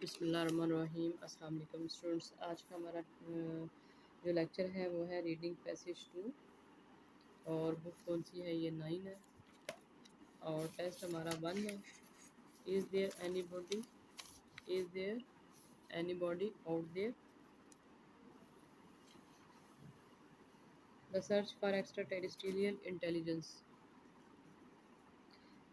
बिस्मिल्लाहिर्रहमानिर्रहीम। अस्सलाम वालेकुम स्टूडेंट्स। आज का हमारा जो लेक्चर है वो है रीडिंग पैसेज 2 और बुक कौन सी है, ये 9 है और टेस्ट हमारा 1 है। Is there anybody, is there anybody out there, the search for extraterrestrial intelligence.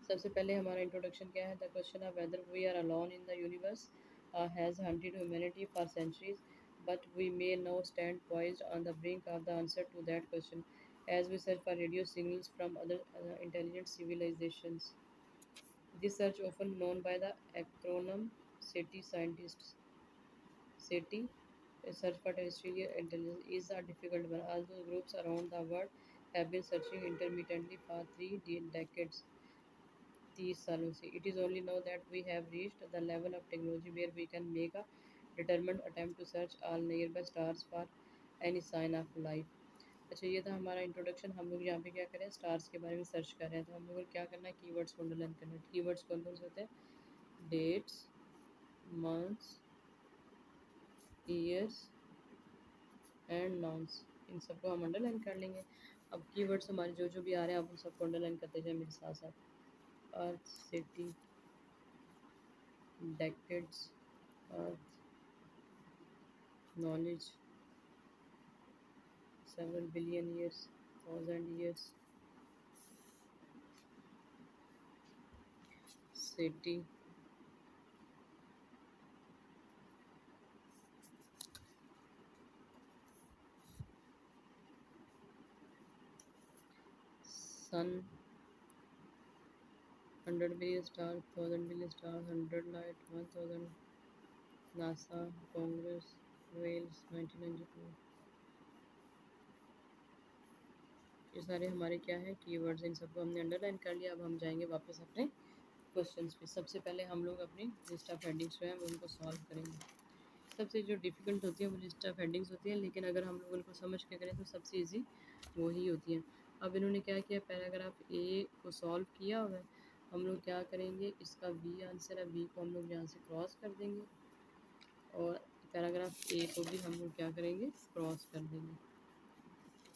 सबसे पहले हमारा इंट्रोडक्शन क्या है। The question of whether we are alone in the universe has haunted humanity for centuries, but we may now stand poised on the brink of the answer to that question as we search for radio signals from other intelligent civilizations. This search, often known by the acronym SETI scientists, SETI, a search for terrestrial intelligence, is a difficult one. Although groups around the world have been searching intermittently for decades, 30 सालों से, it is only now that we have reached the level of technology where we can make a determined attempt to search all nearby stars for any sign of life. अच्छा, ये था हमारा introduction. हम लोग यहाँ पे क्या करें, स्टार्स के बारे में सर्च कर रहे हैं। तो हम लोग को क्या करना है, कीवर्ड्स को अंडरलाइन करना है। कीवर्ड्स कौन कौन से होते हैं? Dates, months, years and nouns. इन सबको हम अंडरलाइन कर लेंगे। अब कीवर्ड्स हमारे जो जो भी आ रहे हैं आप उन सबको अंडरलाइन करते जाए मेरे साथ साथ। अर्थ, city, decades, earth, knowledge, 7 billion years, 1,000 years, city, sun, 100 billion stars, 1,000 billion stars, 100 light, 1,000, NASA, Congress, Wales, 1992। ये सारे हमारे क्या है, कीवर्ड्स। इन सबको हमने अंडरलाइन कर लिया। अब हम जाएंगे वापस अपने क्वेश्चंस पे। सबसे पहले हम लोग अपनी लिस्ट ऑफ हेडिंग्स जो है वो उनको सॉल्व करेंगे। सबसे जो डिफ़िकल्ट होती है वो लिस्ट ऑफ हेडिंग्स होती है, लेकिन अगर हम लोग उनको समझ के करें तो सबसे ईजी वही होती है। अब इन्होंने क्या किया, पैराग्राफ ए को सॉल्व किया हुआ है। हम लोग क्या करेंगे, इसका बी आंसर है, बी को हम लोग यहाँ से क्रॉस कर देंगे और पैराग्राफ ए को भी हम लोग क्या करेंगे, क्रॉस कर देंगे।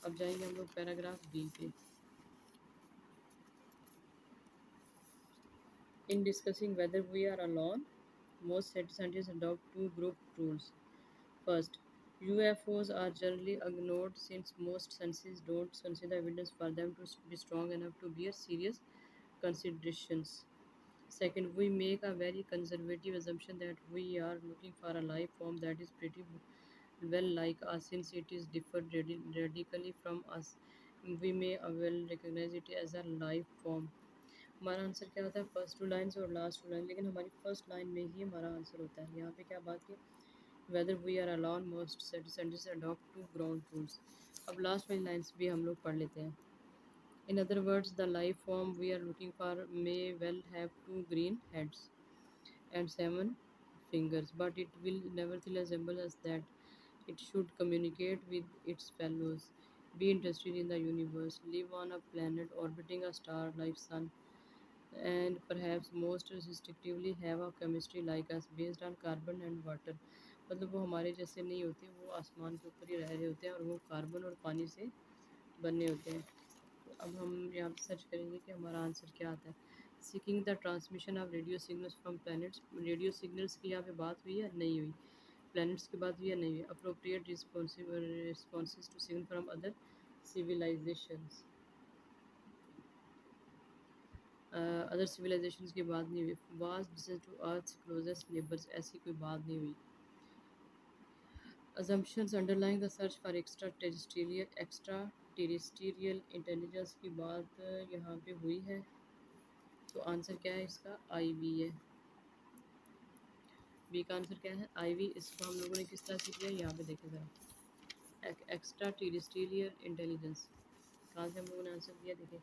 अब जाएंगे हम लोग पैराग्राफ बी पे। In discussing whether we are alone, most scientists adopt two group rules. First, UFOs are generally ignored since most scientists don't consider evidence for them to be strong enough to bear serious considerations. Second, we make a very conservative assumption that we are looking for a life form that is pretty well like us since it is differed radically from us. We may well recognize it as a life form. हमारा answer क्या होता है, first two lines और last to line, लेकिन हमारी first line में ही हमारा answer होता है। यहाँ पे क्या बात की, whether we are alone most scientists adopt two ground rules. अब लास्ट वाली लाइन्स भी हम लोग पढ़ लेते हैं। In other words, the life form we are looking for may well have 2 green heads and 7 fingers, but it will nevertheless resemble us that it should communicate with its fellows, be interested in the universe, live on a planet orbiting a star like Sun, and perhaps most restrictively have a chemistry like us based on carbon and water। मतलब वो हमारे जैसे नहीं होते, वो आसमान के ऊपर ही रह रहे होते हैं और वो कार्बन और पानी से बने होते हैं। तो अब हम यहाँ पे सर्च करेंगे कि हमारा आंसर क्या आता है। Seeking the transmission of radio signals from planets. Radio signals की यहाँ पे बात हुई है, नहीं हुई। प्लैनेट्स की बात हुई है, नहीं हुई। Appropriate responses to signal from other civilizations. Other civilizations की बात नहीं हुई। Vast distance to earth closest neighbours, ऐसी कोई बात नहीं हुई। assumptions underlying the search for extraterrestrial intelligence की बात यहाँ पे हुई है। तो आंसर क्या है इसका, आई वी है। बी का आंसर क्या है, आई वी। इसको हम लोगों ने किस तरह से किया, यहाँ पे देखें ज़रा। एक्स्ट्रा टेरेस्ट्रियल इंटेलिजेंस कहाँ से हम लोगों ने आंसर दिया, देखिए।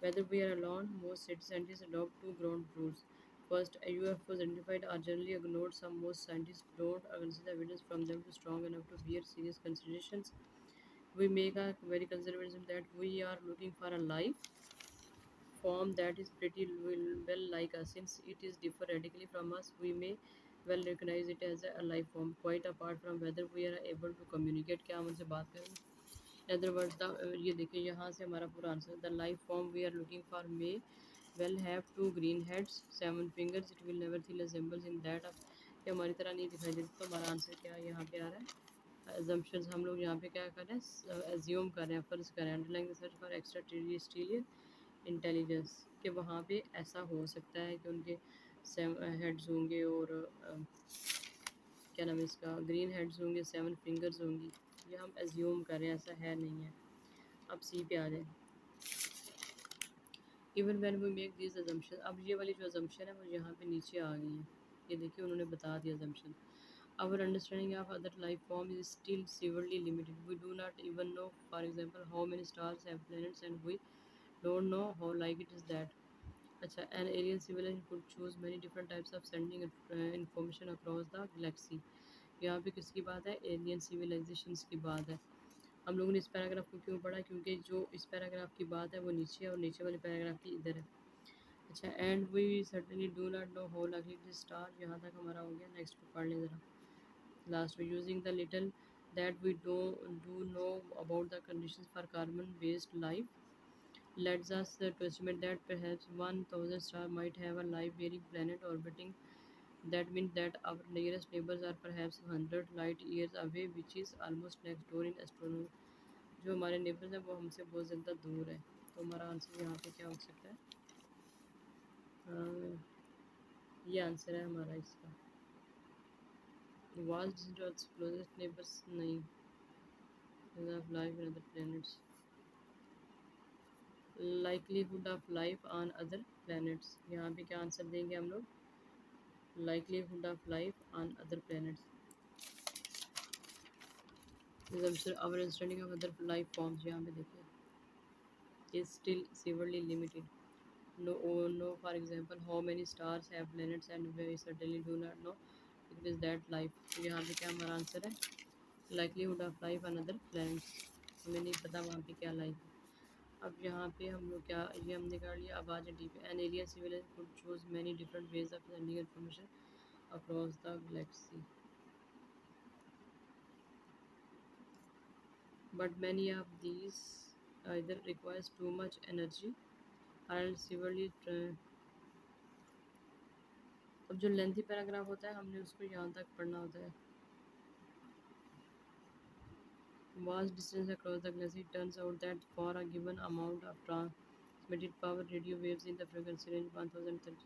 Whether we are alone, most scientists adopt two ground rules. First, UFOs identified are generally ignored. Most scientists don't consider evidence from them to strong enough to bear serious considerations. We make a very conservative that we are looking for a life form that is pretty well like us. Since it is differ radically from us, we may well recognize it as a life form quite apart from whether we are able to communicate. क्या हम उनसे बात करें? In other words, ये देखिए यहाँ से हमारा पूरा answer, the life form we are looking for may well have two green heads, seven fingers, it will never feel resembles in that अब ये हमारी तरह नहीं दिखाई देती, तो हमारा आंसर क्या यहाँ पे आ रहा है? Assumptions हम लोग यहाँ पे क्या कर रहे हैं, एज्यूम कर रहे हैं, फर्ज कर रहे हैं, underlying search for extra terrestrial intelligence, कि वहाँ पे ऐसा हो सकता है कि उनके सेम हेड्स होंगे और क्या नाम है इसका, ग्रीन हेड्स होंगे, सेवन फिंगर्स होंगी, ये हम एज्यूम कर रहे हैं, ऐसा है नहीं है। अब सी पे आ जाए, even when we make this assumption, अब ये वाली जो अजम्पशन है वो यहाँ पे नीचे आ गई है, ये देखिए उन्होंने बता दिया assumption. Our understanding of other life forms is still severely limited. We do not even know, for example, how many stars have planets, and we don't know how likely it is that. अच्छा, an alien civilization could choose many different types of sending information across the galaxy. यहाँ पे किसकी बात है? Alien civilisations की बात है। हम लोगों ने इस पैराग्राफ को क्यों पढ़ा? क्योंकि जो इस पैराग्राफ की बात है वो नीचे है और नीचे वाले पैराग्राफ की इधर है। अच्छा, and we certainly do not know how likely it is star, यहाँ तक हमारा हो गया। नेक्स्ट पे पढ़ लें ज़रा, लास्ट में using the little that we do know about the conditions for carbon based life leads us to estimate that perhaps 1000 stars might have a life bearing planet orbiting. That means that our nearest neighbors are perhaps 100 light years away, which is almost next door in astronomy. जो हमारे neighbours हैं वो हमसे बहुत ज़्यादा दूर है, तो हमारा आंसर यहाँ पे क्या हो सकता है? ये आंसर है हमारा इसका। वाज क्लोजेस्ट नेबर्स नहीं, of life in other planets, likelihood of life on other planets, यहाँ पे क्या आंसर देंगे हम लोग? likelihood of life on other planets, our understanding of other life forms, यहाँ पे देखिए, is still severely limited. No, for example, how many stars have planets, and we certainly do not know if it is that life, तो यहाँ पे क्या हमारा answer है? likelihood of life on other planets, हमें नहीं पता वहाँ पे क्या लाइफ है। अब यहाँ पे हम लोग क्या, ये हमने कर लिया। अब आज डीप, an alien civilization could choose many different ways of sending information across the galaxy, but many of these either requires too much energy or severely अब जो लेंथी पैराग्राफ होता है हमने उसको यहाँ तक पढ़ना होता है। Vast distance across the galaxy, it turns out that for a given amount of transmitted power, radio waves in the frequency range 1030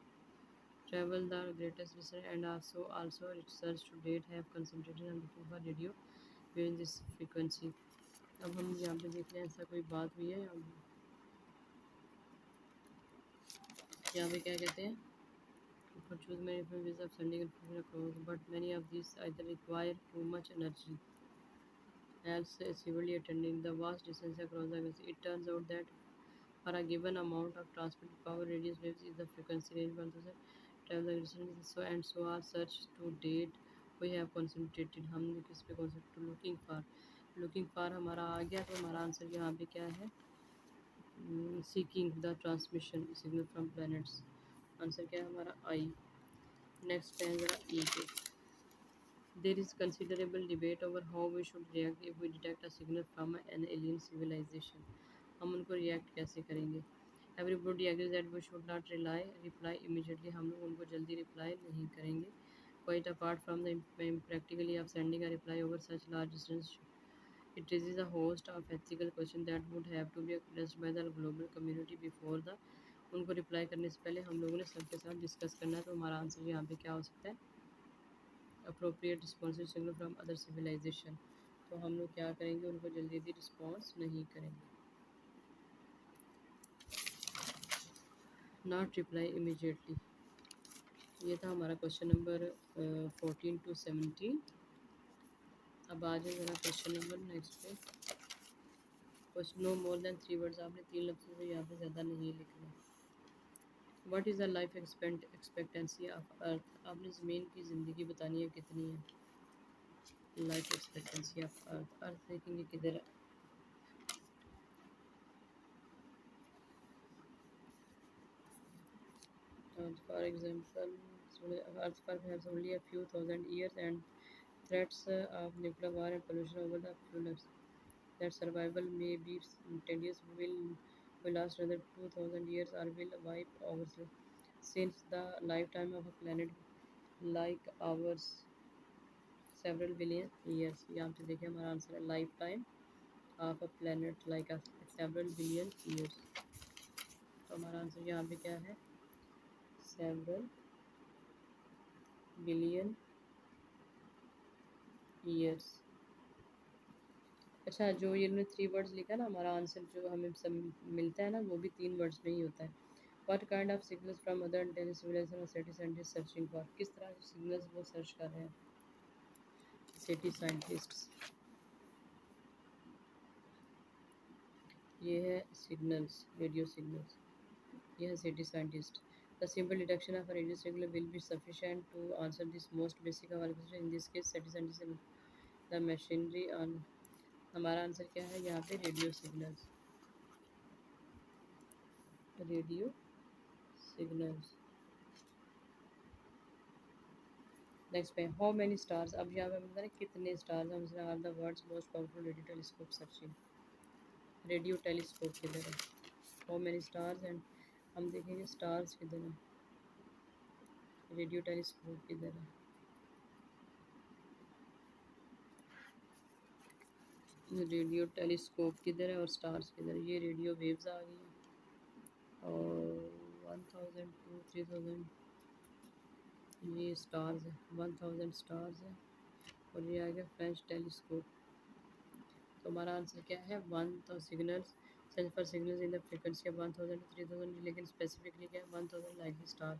travel the greatest distance, and also research to date have concentrated on looking for radio wave in this frequency. अब हम यहाँ पे देख रहे हैं ऐसा कोई बात हुई है यहाँ पे क्या कहते हैं? For choose many different ways of sending information across, but many of these either require too much energy as severely attending the vast distance across the galaxy. It turns out that for a given amount of transmitted power, radio waves is the frequency range 1000 travel the distance, so our search to date we have concentrated, हमने किस पे concentrate, looking for हमारा आ गया, तो हमारा answer यहाँ पे क्या है? Seeking the transmission signal from planets, answer क्या है हमारा? आई। नेक्स्ट है ज़रा ई पे, there is considerable debate over how we should react if we detect a signal from an alien civilization, हम उनको रिएक्ट कैसे करेंगे? Everybody agrees that we should not reply immediately, हम लोग उनको जल्दी रिप्लाई नहीं करेंगे। Quite apart from the practically of sending a reply over such large distance, it raises a host of ethical questions that would have to be addressed by the global community before the, उनको reply करने से पहले हम लोगों ने सबके साथ discuss करना है, तो हमारा आंसर यहाँ पे क्या हो सकता है? Appropriate responsive signal from other civilization, तो हम लोग क्या करेंगे? उनको जल्दी जल्दी रिस्पॉन्स नहीं करेंगे, नॉट रिप्लाई इमीडिएटली। ये था हमारा क्वेश्चन नंबर 14 to 17। अब आ जाए ज़रा क्वेश्चन नंबर नेक्स्ट पे। Question no more than 3 words, आपने 3 लफ्ज़ों से यहाँ पे ज़्यादा नहीं लिखना। What is the life expectancy of earth, आपने ज़मीन की ज़िंदगी बतानी है कितनी है? Life expectancy of earth, earth देखेंगे किधर है? For example Earth has only a few thousand years, and threats of nuclear war and pollution over the fuels that survival may be tenuous will last another 2000 years or will wipe ourselves. Since the lifetime of a planet like ours several billion years, यहाँ पे देखिए हमारा answer है life time of a planet like several billion years. तो हमारा answer यहाँ पे क्या है, सेवरल बिलियन ईयर्स। अच्छा, जो ये इन्होंने थ्री वर्ड्स लिखा ना, हमारा आंसर जो हमें सब मिलता है ना, वो भी तीन वर्ड्स में ही होता है। What kind of signals from other intelligent civilization are SETI scientist searching for, किस तरह के सिग्नल्स वो सर्च कर रहे हैं सिटी साइंटिस्ट्स। ये है सिग्नल्स, रेडियो सिग्नल्स, ये है city scientist. The simple detection of a radio signal will be sufficient to answer this most basic of all questions. In this case, city scientists the machinery on, हमारा answer क्या है यहाँ पे, radio signals, radio signals. Next पे how many stars, अब यहाँ पे हम बता रहे हैं कितने स्टार्स हैं, हमसे are the world's most powerful radio telescope searching, radio telescope किधर है, हाउ मेनी स्टार्स, एंड हम देखेंगे स्टार्स किधर है, रेडियो टेलीस्कोप किधर है, रेडियो टेलीस्कोप किधर है और स्टार्स किधर है। ये रेडियो वेव्स आ गई हैं और 1000 to 3000, ये स्टार्स है, 1000 स्टार्स है, और ये आ गया फ्रेंच टेलीस्कोप। तो हमारा आंसर क्या है, वन तो signals sense for signals in the frequency of 1000 to 3000, लेकिन स्पेसिफिकली क्या है 1000 लाइक स्टार।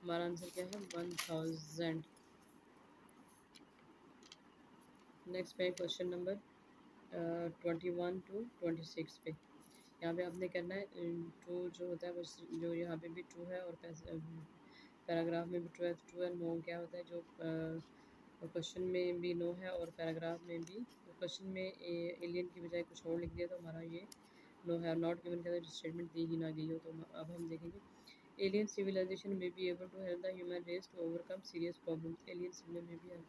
हमारा आंसर क्या है 1000। नेक्स्ट पे क्वेश्चन नंबर 21 to 26 पे, यहाँ पे आपने करना है ट्रू जो होता है वो जो यहाँ पे भी ट्रू है और पैराग्राफ में भी ट्रू है। ट्रू एंड नो क्या होता है, जो क्वेश्चन में भी नो है और पैराग्राफ में भी, क्वेश्चन में एलियन की बजाय कुछ और लिख दिया तो हमारा ये नो है। नॉट गिवन का स्टेटमेंट दी ही ना गई हो। तो अब हम देखेंगे एलियन सिविलाइजेशन में be able to help the human race to overcome serious problems, alien civilization में be help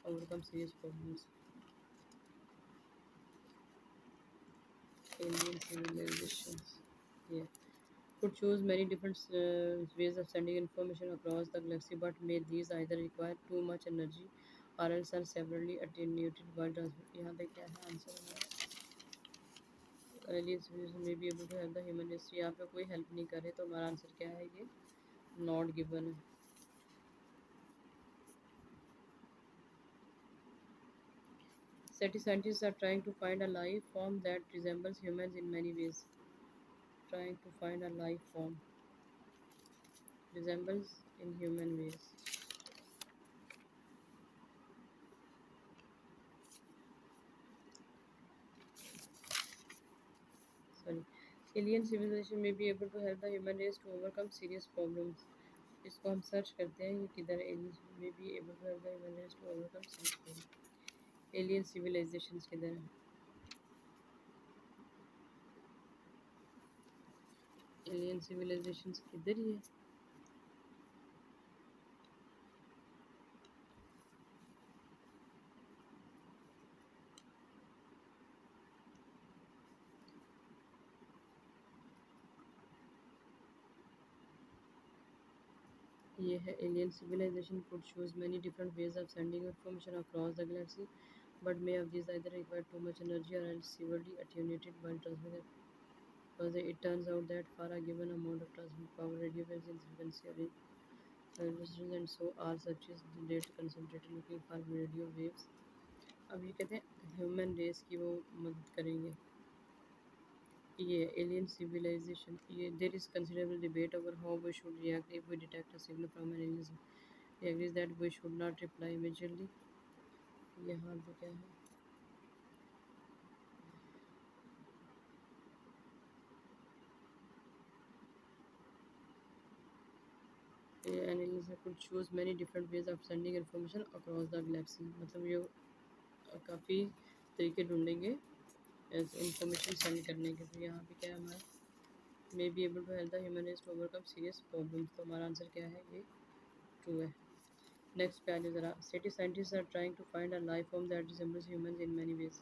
to overcome serious problems, alien civilizations. Yeah. Could choose many different ways of sending information across the galaxy, but may these either require too much energy or else are severely attenuated by transmit. यहाँ पे क्या है answer हमारा, alien civilization may be able to help the human race। यहाँ पे कोई help नहीं करे तो हमारा आंसर क्या है, ये नॉट गिवन है। SETI scientists are trying to find a life form that resembles humans in many ways. Trying to find a life form resembles in human ways. Sorry. Alien civilization may be able to help the human race to overcome serious problems. इसको हम search करते हैं, ये किधर है, aliens may be able to help the human race to overcome serious problem, alien civilizations किधर है, alien civilizations किधर ही है। ये है alien civilization could choose many different ways of sending information across the galaxy, but may of these either require too much energy or else severely attenuated while transmitted. Because it turns out that for a given amount of transmit power, radio waves in frequency are resistance and so are such as the data concentrated looking for radio waves। अब ये कहते हैं human race की वो मदद करेंगे। ये alien civilization, ये there is considerable debate over how we should react if we detect a signal from an alien. He agrees that we should not reply immediately। यहाँ पे क्या है, analyst could choose many different ways of sending information across the galaxy, मतलब ये काफ़ी तरीके ढूंढेंगे information send करने के। तो यहाँ पे क्या है हमारा, may be able to help the human race to overcome serious problems. तो हमारा आंसर क्या है, ये ट्रू है। नेक्स्ट पे आ जाओ ज़रा। SETI scientist are trying to find a life form that resembles humans in many ways.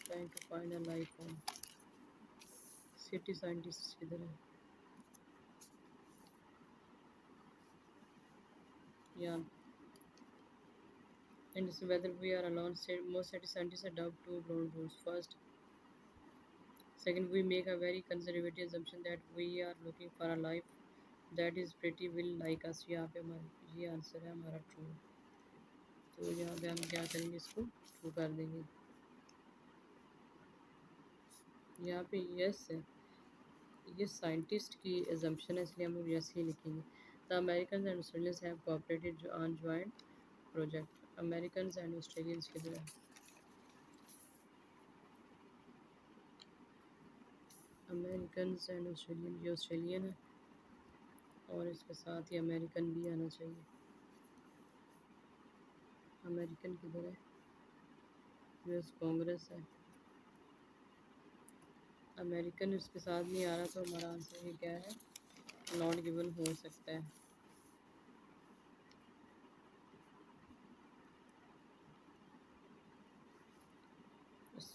Trying to find a life form. SETI scientist किधर है? Yeah, and so whether we are alone, most city scientists adopt two ground rules. First, second, we make a very conservative assumption that we are looking for a life that is pretty will like us. यहाँ पे हमारा ये answer है हमारा true. तो यहाँ पे हम क्या करेंगे, इसको ट्रू कर देंगे। यहाँ पे यस है, ये साइंटिस्ट की एजम्पशन है, इसलिए हम लोग यस ही लिखेंगे। The American and Australians have cooperated on joint project. American and Australians के लिए अमेरिकन एंड ऑस्ट्रेलियन, ये ऑस्ट्रेलियन है और इसके साथ ही अमेरिकन भी आना चाहिए। अमेरिकन किधर है? यूएस कांग्रेस है। अमेरिकन इसके साथ नहीं आ रहा, तो हमारा आंसर ये क्या है, नॉट गिवन हो सकता है।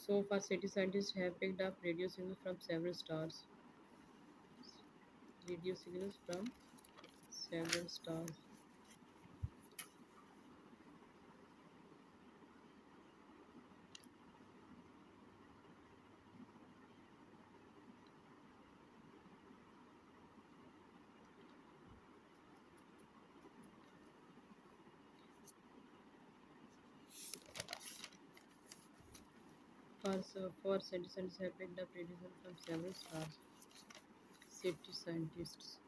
So far, city scientists have picked up radio signals from several stars. Radio signals from several stars. For city scientists have picked up radio signals from several stars. City scientists.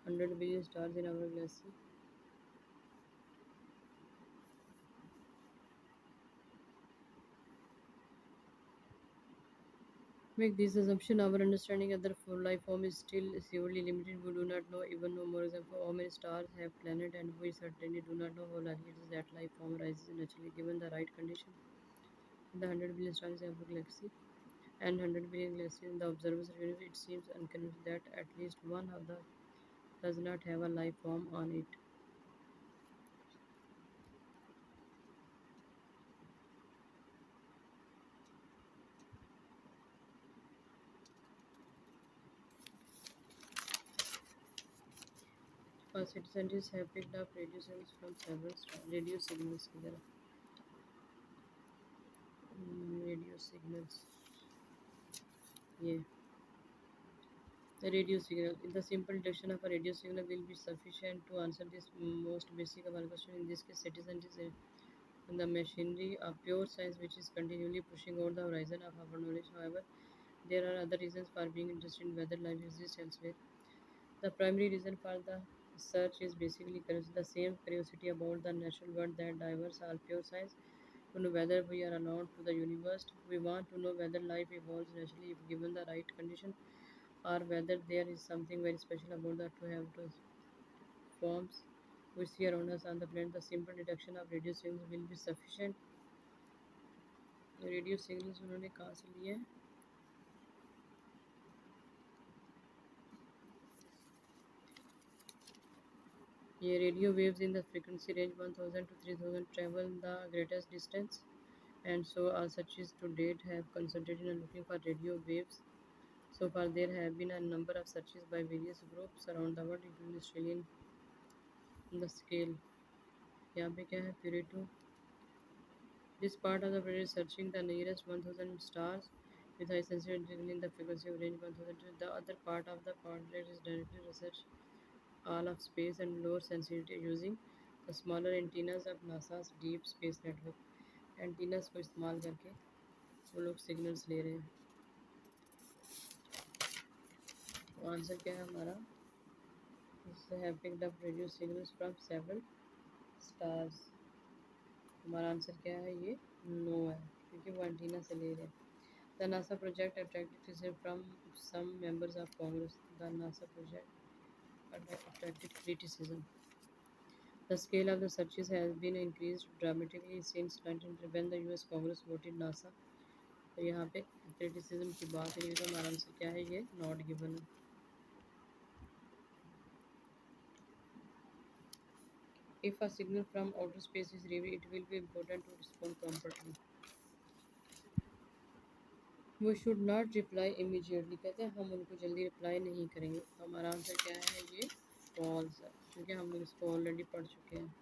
100 billion stars in our galaxy. Make this assumption, our understanding of the full life form is still severely limited. We do not know even know more example how many stars have planet, and we certainly do not know how likely it is that life form arises naturally given the right condition. The 100 billion stars in our galaxy and 100 billion galaxies in the observer's universe, it seems unconvincing that at least one of the does not have a life form on it. First, scientists have picked up radio signals from several stars. Radio signals किधर है? Radio signals. ये the radio signal. The simple detection of a radio signal will be sufficient to answer this most basic of our question. In this case, citizens is the machinery of pure science which is continually pushing over the horizon of our knowledge. However, there are other reasons for being interested in whether life exists elsewhere. The primary reason for the search is basically the same curiosity about the natural world that diverse all pure science. To know whether we are alone to the universe, we want to know whether life evolves naturally if given the right condition, or whether there is something very special about the to have those forms we see around us on the planet. The simple detection of radio signals will be sufficient. Radio signals उन्होंने कहाँ से लिए हैं? ये radio waves in the frequency range 1000 to 3000 travel the greatest distance, and so all searches to date have concentrated on looking for radio waves. So far, there have been a number of searches by various groups around the world, including Australian the scale. यहाँ पे क्या है? Pareto. This part of the project is searching the nearest 1000 stars with high sensitivity in the frequency range 1000. The other part of the project is directly research all of space and lower sensitivity using the smaller antennas of NASA's Deep Space Network. Antennas को इस्तेमाल करके वो लोग signals ले रहे हैं। तो answer क्या है हमारा? have picked up radio signals from several stars. हमारा आंसर क्या है? ये नो है, क्योंकि वो एंटीना से ले रहे हैं। The NASA project attracted criticism from some members of Congress. The NASA project attracted criticism. The scale of the searches has been increased dramatically since 19 when the US Congress voted NASA. तो यहाँ पे criticism की बात है, तो हमारा answer क्या है? ये नॉट गिवन है। If a signal from outer space is received, it will be important to respond promptly. We should not reply immediately. कहते हैं हम उनको जल्दी रिप्लाई नहीं करेंगे, तो हमारा आंसर क्या है, ये फॉल्स है, क्योंकि हम लोग इसको ऑलरेडी पढ़ चुके हैं।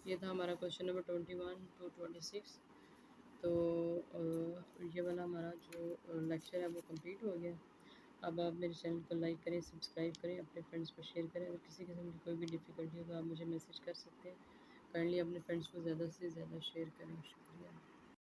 ये था हमारा क्वेश्चन नंबर 21 to 26। तो ये वाला हमारा जो लेक्चर है वो कंप्लीट हो गया। अब आप मेरे चैनल को लाइक करें, सब्सक्राइब करें, अपने फ्रेंड्स को शेयर करें। अगर किसी किस्म की कोई भी डिफ़िकल्टी हो तो आप मुझे मैसेज कर सकते हैं। काइंडली अपने फ्रेंड्स को ज़्यादा से ज़्यादा शेयर करें। शुक्रिया।